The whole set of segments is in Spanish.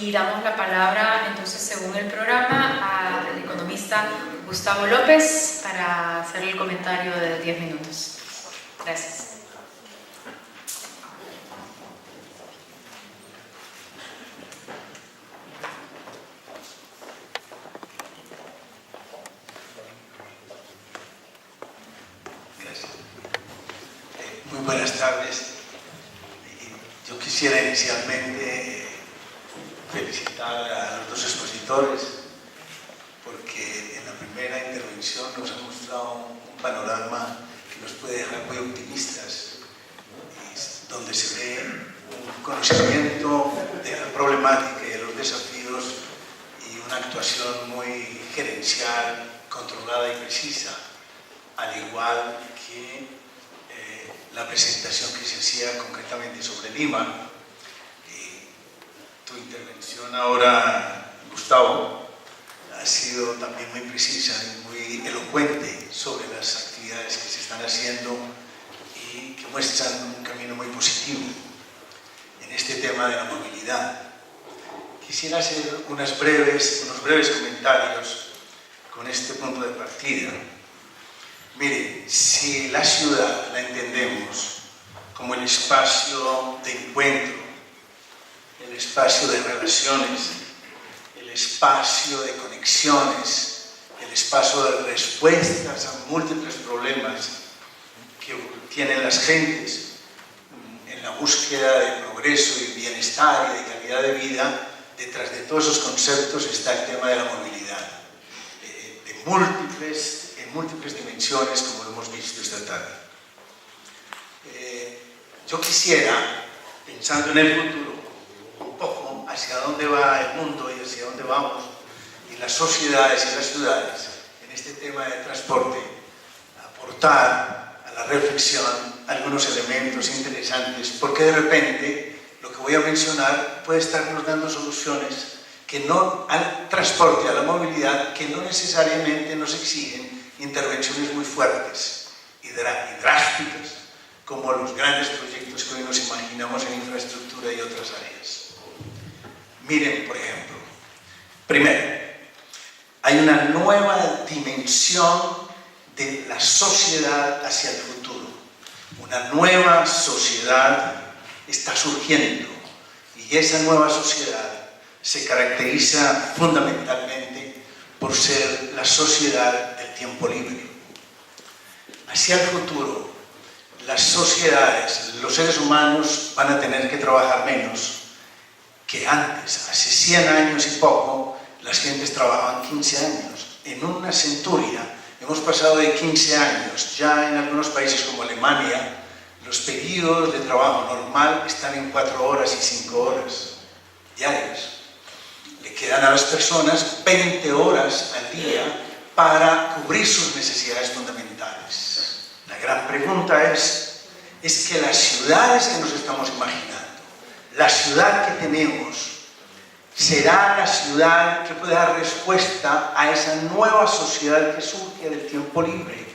Y damos la palabra, entonces, según el programa, al economista Gustavo López para hacer el comentario de 10 minutos. Gracias. Muy buenas tardes. Yo quisiera inicialmente felicitar a los dos expositores porque en la primera intervención nos han mostrado un panorama que nos puede dejar muy optimistas, donde se ve un conocimiento de la problemática y de los desafíos y una actuación muy gerencial, controlada y precisa, al igual que la presentación que se hacía concretamente sobre Lima. Tu intervención ahora, Gustavo, ha sido también muy precisa y muy elocuente sobre las actividades que se están haciendo y que muestran un camino muy positivo en este tema de la movilidad. Quisiera hacer unos breves comentarios con este punto de partida. Mire, si la ciudad la entendemos como el espacio de encuentro, el espacio de relaciones, el espacio de conexiones, el espacio de respuestas a múltiples problemas que tienen las gentes en la búsqueda de progreso y bienestar y de calidad de vida, detrás de todos esos conceptos está el tema de la movilidad, en múltiples dimensiones, como lo hemos visto esta tarde. Yo quisiera, pensando en el futuro, un poco hacia dónde va el mundo y hacia dónde vamos, y las sociedades y las ciudades, en este tema de transporte, aportar a la reflexión algunos elementos interesantes, porque de repente lo que voy a mencionar puede estarnos dando soluciones que no al transporte, a la movilidad, que no necesariamente nos exigen intervenciones muy fuertes y drásticas, como los grandes proyectos que hoy nos imaginamos en infraestructura y otras áreas. Miren, por ejemplo, primero, hay una nueva dimensión de la sociedad hacia el futuro. Una nueva sociedad está surgiendo y esa nueva sociedad se caracteriza fundamentalmente por ser la sociedad del tiempo libre. Hacia el futuro, las sociedades, los seres humanos van a tener que trabajar menos que antes. Hace 100 años y poco, las gentes trabajaban 15 años. En una centuria hemos pasado de 15 años. Ya en algunos países como Alemania, los periodos de trabajo normal están en 4 horas y 5 horas diarias. Le quedan a las personas 20 horas al día para cubrir sus necesidades fundamentales. La gran pregunta es que las ciudades que nos estamos imaginando, la ciudad que tenemos, será la ciudad que pueda dar respuesta a esa nueva sociedad que surge del tiempo libre,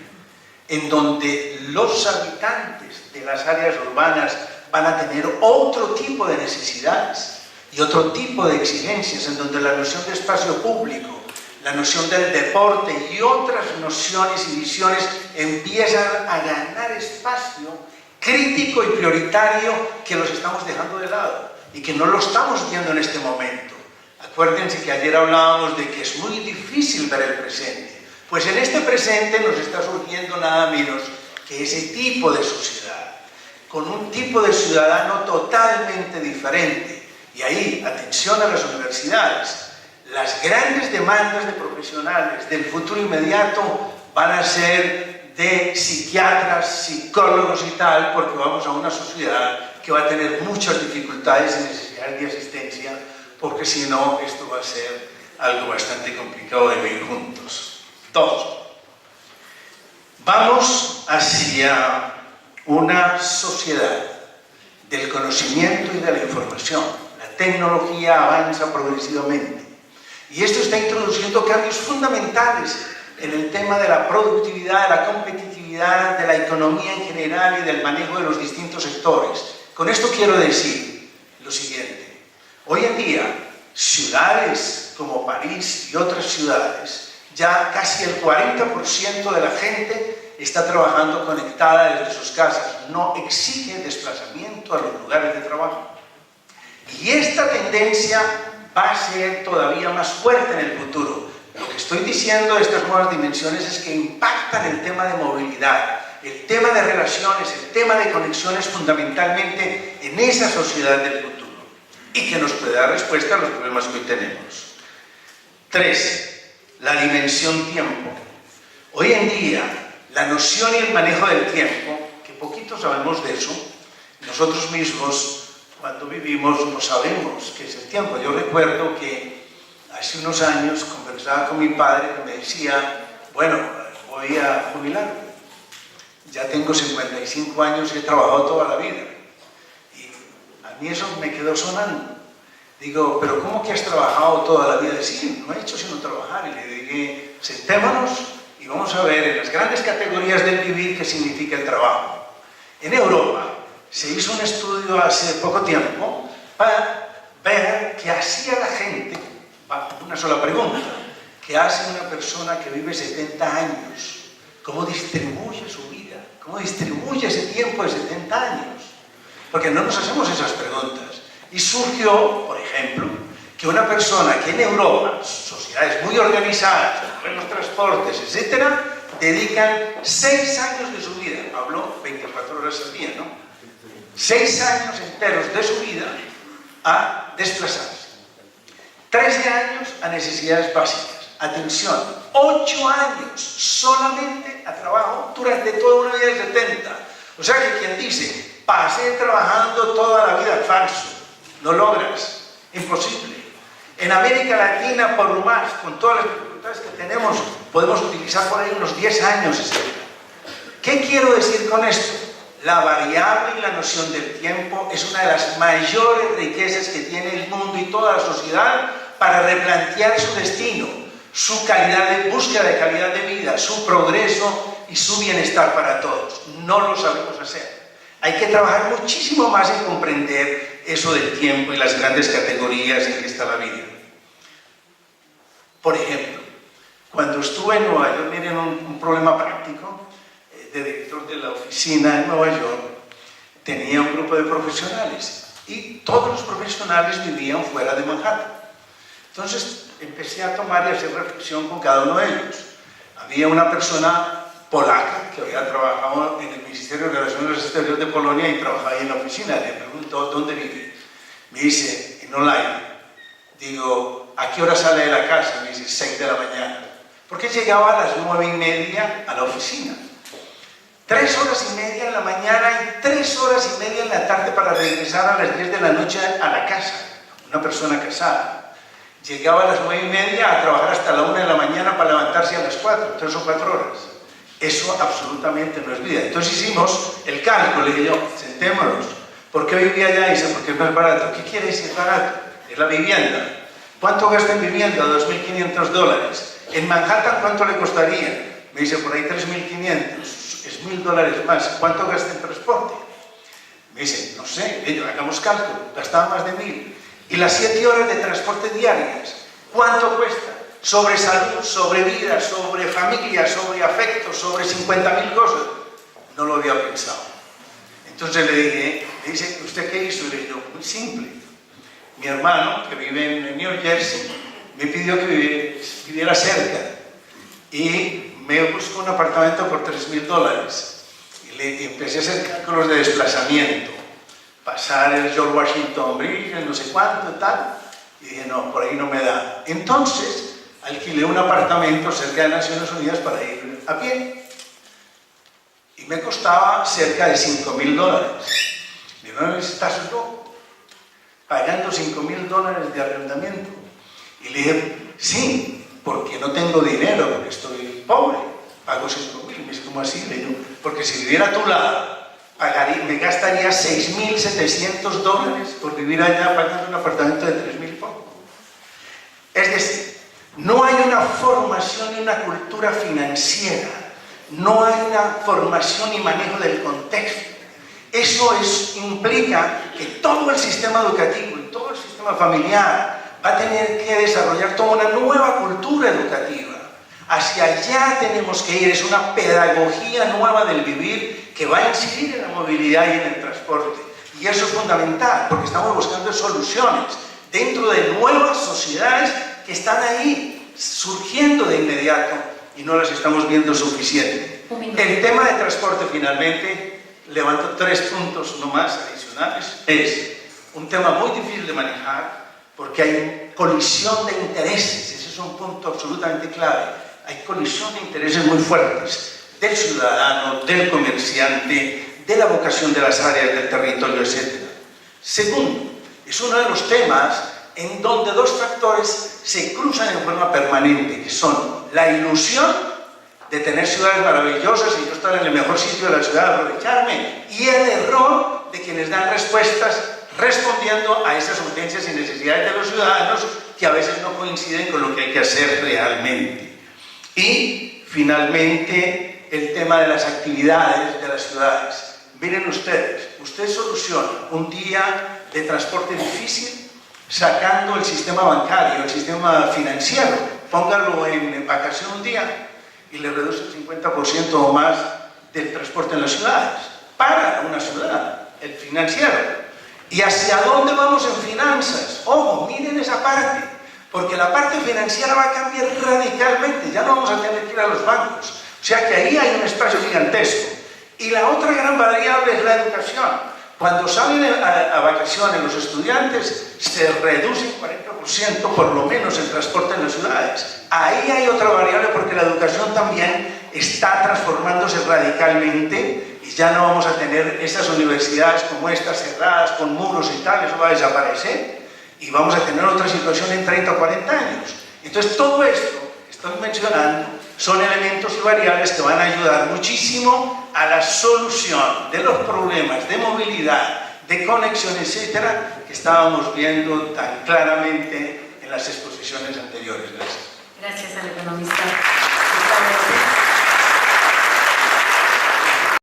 en donde los habitantes de las áreas urbanas van a tener otro tipo de necesidades y otro tipo de exigencias, en donde la noción de espacio público, la noción del deporte y otras nociones y visiones empiezan a ganar espacio crítico y prioritario que los estamos dejando de lado y que no lo estamos viendo en este momento. Acuérdense que ayer hablábamos de que es muy difícil ver el presente. Pues en este presente nos está surgiendo nada menos que ese tipo de sociedad, con un tipo de ciudadano totalmente diferente. Y ahí, atención a las universidades, las grandes demandas de profesionales del futuro inmediato van a ser de psiquiatras, psicólogos y tal, porque vamos a una sociedad que va a tener muchas dificultades y necesidades de asistencia, porque si no, esto va a ser algo bastante complicado de vivir juntos. 2. Vamos hacia una sociedad del conocimiento y de la información. La tecnología avanza progresivamente y esto está introduciendo cambios fundamentales en el tema de la productividad, de la competitividad, de la economía en general y del manejo de los distintos sectores. Con esto quiero decir lo siguiente. Hoy en día ciudades como París y otras ciudades, ya casi el 40% de la gente está trabajando conectada desde sus casas. No exige desplazamiento a los lugares de trabajo. Y esta tendencia va a ser todavía más fuerte en el futuro. Lo que estoy diciendo de estas nuevas dimensiones es que impactan el tema de movilidad, el tema de relaciones, el tema de conexiones fundamentalmente en esa sociedad del futuro y que nos puede dar respuesta a los problemas que hoy tenemos. 3. La dimensión tiempo. Hoy en día, la noción y el manejo del tiempo, que poquito sabemos de eso, nosotros mismos cuando vivimos no sabemos qué es el tiempo. Yo recuerdo que hace unos años conversaba con mi padre que me decía, bueno, voy a jubilarme. Ya tengo 55 años y he trabajado toda la vida. Y a mí eso me quedó sonando. Digo, ¿pero cómo que has trabajado toda la vida? Sí, no he hecho sino trabajar. Y le dije, sentémonos y vamos a ver en las grandes categorías del vivir qué significa el trabajo. En Europa se hizo un estudio hace poco tiempo para ver qué hacía la gente, una sola pregunta, ¿qué hace una persona que vive 70 años? ¿Cómo distribuye su vida? ¿Cómo distribuye ese tiempo de 70 años? Porque no nos hacemos esas preguntas. Y surgió, por ejemplo, que una persona que en Europa, sociedades muy organizadas, buenos transportes, etc., dedican 6 años de su vida, hablo 24 horas al día, ¿no? 6 años enteros de su vida a desplazarse. 13 años a necesidades básicas. Atención, 8 años solamente a trabajo durante toda una vida de 70. O sea que quien dice, pasé trabajando toda la vida, falso. No logras, imposible. En América Latina, por lo más, con todas las dificultades que tenemos, podemos utilizar por ahí unos 10 años, etc. ¿Qué quiero decir con esto? La variable y la noción del tiempo es una de las mayores riquezas que tiene el mundo y toda la sociedad para replantear su destino, su calidad de búsqueda de calidad de vida, su progreso y su bienestar para todos. No lo sabemos hacer. Hay que trabajar muchísimo más en comprender eso del tiempo y las grandes categorías en que está la vida. Por ejemplo, cuando estuve en Nueva York, miren un problema práctico, de director de la oficina en Nueva York, tenía un grupo de profesionales y todos los profesionales vivían fuera de Manhattan. Entonces empecé a tomar y hacer reflexión con cada uno de ellos. Había una persona polaca que había trabajado en el Ministerio de Relaciones Exteriores de Polonia y trabajaba ahí en la oficina. Le pregunto, ¿dónde vive? Me dice, en online. Digo, ¿a qué hora sale de la casa? Me dice, 6 de la mañana. Porque llegaba a las 9:30 a la oficina. 3 horas y media en la mañana y 3 horas y media en la tarde para regresar a las 10 de la noche a la casa. Una persona casada. Llegaba a las 9:30 a trabajar hasta la 1 de la mañana para levantarse a las 4, 3 o 4 horas. Eso absolutamente no es vida. Entonces hicimos el cálculo, le dije yo, sentémonos. ¿Por qué vivía allá? Dice, porque es más barato. ¿Qué quiere decir barato? Es la vivienda. ¿Cuánto gasta en vivienda? $2.500. En Manhattan, ¿cuánto le costaría? Me dice, por ahí 3.500. Es $1.000 más. ¿Cuánto gasta en transporte? Me dice, no sé, hagamos cálculo. Gastaba más de 1.000. ¿Y las 7 horas de transporte diarias? ¿Cuánto cuesta? Sobre salud, sobre vida, sobre familia, sobre afecto, sobre 50.000 cosas. No lo había pensado. Entonces le dije, me dice, ¿usted qué hizo? Y le dije, muy simple. Mi hermano, que vive en New Jersey, me pidió que viviera cerca. Y me buscó un apartamento por $3.000. Y le empecé a hacer cálculos de desplazamiento. Pasar el George Washington Bridge, no sé cuánto, tal. Y dije, no, por ahí no me da. Entonces, alquilé un apartamento cerca de Naciones Unidas para ir a pie. Y me costaba cerca de $5.000. Me dijo, ¿estás loco? Pagando $5.000 de arrendamiento. Y le dije, sí, porque no tengo dinero, porque estoy pobre. Pago $5.000. Me dice, ¿cómo así? Le digo, porque si viviera a tu lado, me gastaría $6.700 por vivir allá pagando un apartamento de 3.000 y poco. Es decir, no hay una formación y una cultura financiera, no hay una formación y manejo del contexto. Eso implica que todo el sistema educativo y todo el sistema familiar va a tener que desarrollar toda una nueva cultura educativa. Hacia allá tenemos que ir, es una pedagogía nueva del vivir que va a incidir en la movilidad y en el transporte. Y eso es fundamental, porque estamos buscando soluciones dentro de nuevas sociedades que están ahí, surgiendo de inmediato, y no las estamos viendo suficiente. El tema de transporte, finalmente, levanto 3 puntos nomás adicionales. Es un tema muy difícil de manejar, porque hay colisión de intereses, ese es un punto absolutamente clave. Hay colisión de intereses muy fuertes del ciudadano, del comerciante, de la vocación de las áreas del territorio, etc. Segundo, es uno de los temas en donde 2 factores se cruzan en forma permanente, que son la ilusión de tener ciudades maravillosas y yo estar en el mejor sitio de la ciudad, aprovecharme, y el error de quienes dan respuestas respondiendo a esas urgencias y necesidades de los ciudadanos que a veces no coinciden con lo que hay que hacer realmente. Y finalmente el tema de las actividades de las ciudades. Miren ustedes soluciona un día de transporte difícil sacando el sistema bancario, el sistema financiero, póngalo en vacación un día y le reduce el 50% o más del transporte en las ciudades, para una ciudad, el financiero. ¿Y hacia dónde vamos en finanzas? Ojo, miren esa parte, porque la parte financiera va a cambiar radicalmente, ya no vamos a tener que ir a los bancos, o sea que ahí hay un espacio gigantesco. Y la otra gran variable es la educación. Cuando salen a vacaciones los estudiantes, se reduce un 40% por lo menos el transporte en las ciudades. Ahí hay otra variable porque la educación también está transformándose radicalmente y ya no vamos a tener esas universidades como estas cerradas con muros y tal, eso va a desaparecer y vamos a tener otra situación en 30 o 40 años. Entonces todo esto que estoy mencionando son elementos y variables que van a ayudar muchísimo a la solución de los problemas de movilidad, de conexión, etcétera, que estábamos viendo tan claramente en las exposiciones anteriores. Gracias. Gracias al economista Gustavo López.